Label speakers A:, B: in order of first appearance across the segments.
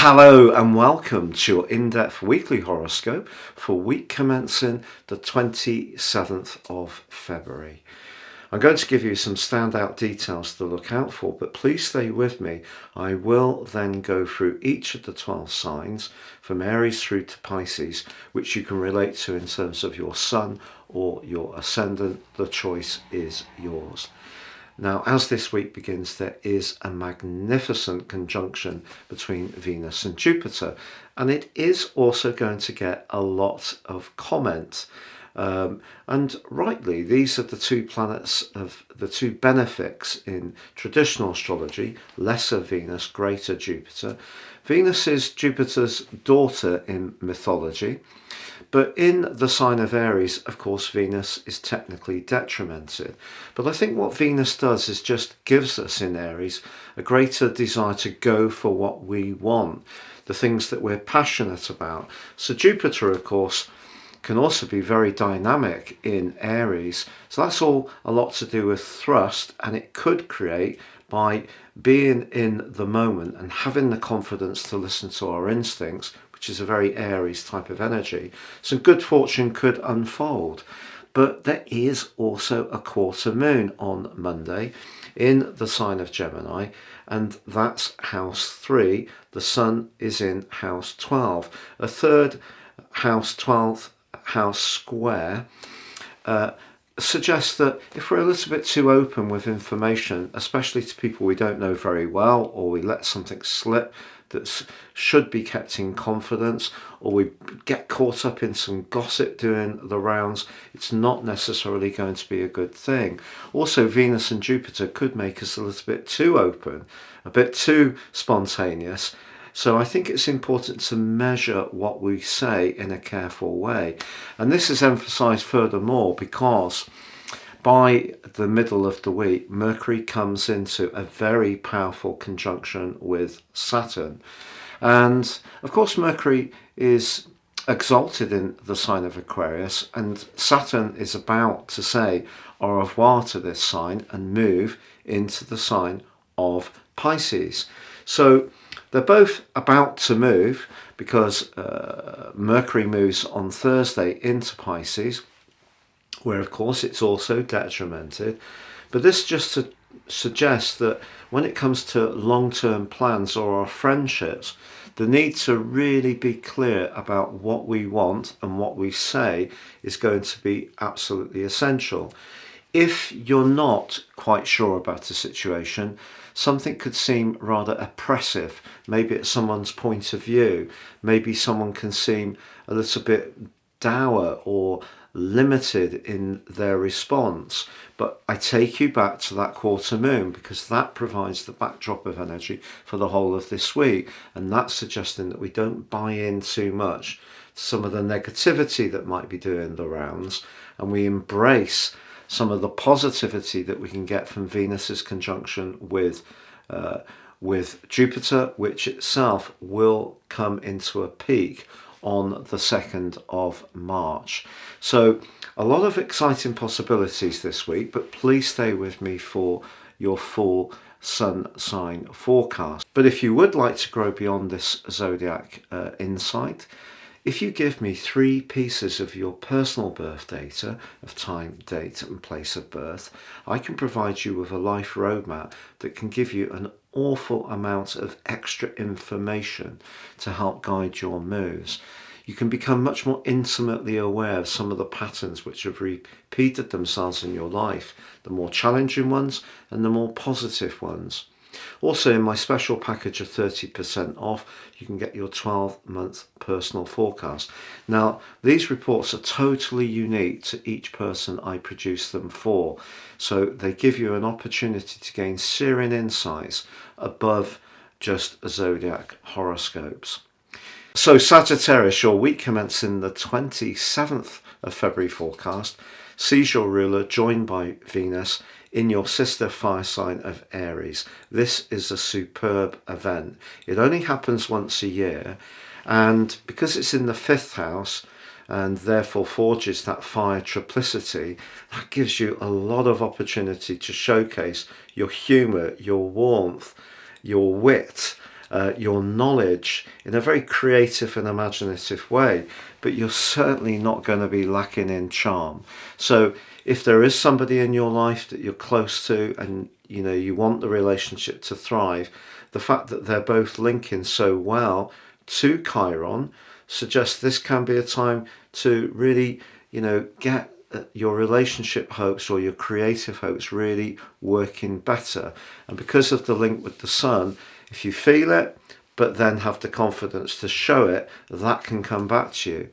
A: Hello and welcome to your in-depth weekly horoscope for week commencing the 27th of February. I'm going to give you some standout details to look out for, but please stay with me. I will then go through each of the 12 signs from Aries through to Pisces, which you can relate to in terms of your sun or your ascendant. The choice is yours. Now, as this week begins, there is a magnificent conjunction between Venus and Jupiter, and it is also going to get a lot of comment. And rightly, these are the two planets of the two benefics in traditional astrology: lesser Venus, greater Jupiter. Venus is Jupiter's daughter in mythology. But in the sign of Aries, of course, Venus is technically detrimented. But I think what Venus does is just gives us in Aries a greater desire to go for what we want, the things that we're passionate about. So Jupiter, of course, can also be very dynamic in Aries. So that's all a lot to do with thrust, and it could create, by being in the moment and having the confidence to listen to our instincts, which is a very Aries type of energy, some good fortune could unfold. But there is also a quarter moon on Monday in the sign of Gemini, and that's house 3. The sun is in house 12. A third house 12 house square suggests that if we're a little bit too open with information, especially to people we don't know very well, or we let something slip that should be kept in confidence, or we get caught up in some gossip doing the rounds, it's not necessarily going to be a good thing. Also, Venus and Jupiter could make us a little bit too open, a bit too spontaneous. So I think it's important to measure what we say in a careful way. And this is emphasized furthermore because by the middle of the week, Mercury comes into a very powerful conjunction with Saturn. And of course, Mercury is exalted in the sign of Aquarius, and Saturn is about to say au revoir to this sign and move into the sign of Pisces. So they're both about to move because Mercury moves on Thursday into Pisces, where of course it's also detrimented. But this just suggests that when it comes to long-term plans or our friendships, the need to really be clear about what we want and what we say is going to be absolutely essential. If you're not quite sure about a situation, something could seem rather oppressive. Maybe it's someone's point of view. Maybe someone can seem a little bit dour or limited in their response. But I take you back to that quarter moon, because that provides the backdrop of energy for the whole of this week. And that's suggesting that we don't buy in too much to some of the negativity that might be doing the rounds, and we embrace some of the positivity that we can get from Venus's conjunction with Jupiter, which itself will come into a peak on the 2nd of March. So a lot of exciting possibilities this week, but please stay with me for your full sun sign forecast. But if you would like to grow beyond this zodiac insight, if you give me 3 pieces of your personal birth data, of time, date and place of birth, I can provide you with a life roadmap that can give you an awful amount of extra information to help guide your moves. You can become much more intimately aware of some of the patterns which have repeated themselves in your life, the more challenging ones and the more positive ones. Also, in my special package of 30% off, you can get your 12-month personal forecast. Now, these reports are totally unique to each person I produce them for, so they give you an opportunity to gain searing insights above just zodiac horoscopes. So Sagittarius, your week commencing the 27th of February forecast sees your ruler joined by Venus in your sister fire sign of Aries. This is a superb event. It only happens once a year, and because it's in the 5th house and therefore forges that fire triplicity, that gives you a lot of opportunity to showcase your humour, your warmth, your wit, your knowledge in a very creative and imaginative way, but you're certainly not going to be lacking in charm. So if there is somebody in your life that you're close to and you want the relationship to thrive, the fact that they're both linking so well to Chiron suggests this can be a time to really, get your relationship hopes or your creative hopes really working better. And because of the link with the sun, if you feel it, but then have the confidence to show it, that can come back to you.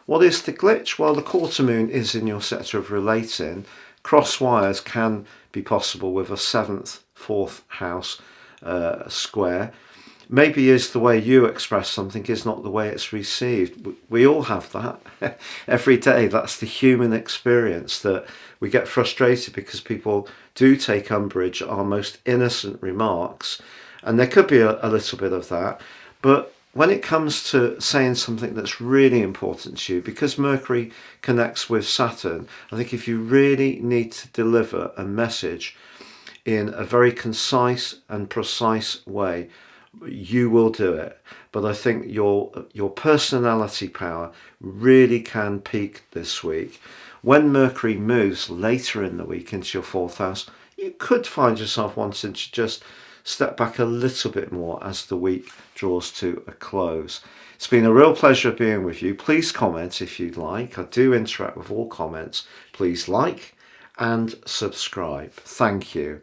A: What is the glitch? Well, the quarter moon is in your sector of relating. Cross wires can be possible with a 7th, 4th house square. Maybe is the way you express something is not the way it's received. We all have that every day. That's the human experience, that we get frustrated because people do take umbrage at our most innocent remarks. And there could be a little bit of that. But when it comes to saying something that's really important to you, because Mercury connects with Saturn, I think if you really need to deliver a message in a very concise and precise way, you will do it. But I think your personality power really can peak this week. When Mercury moves later in the week into your 4th house, you could find yourself wanting to just step back a little bit more as the week draws to a close. It's been a real pleasure being with you. Please comment if you'd like. I do interact with all comments. Please like and subscribe. Thank you.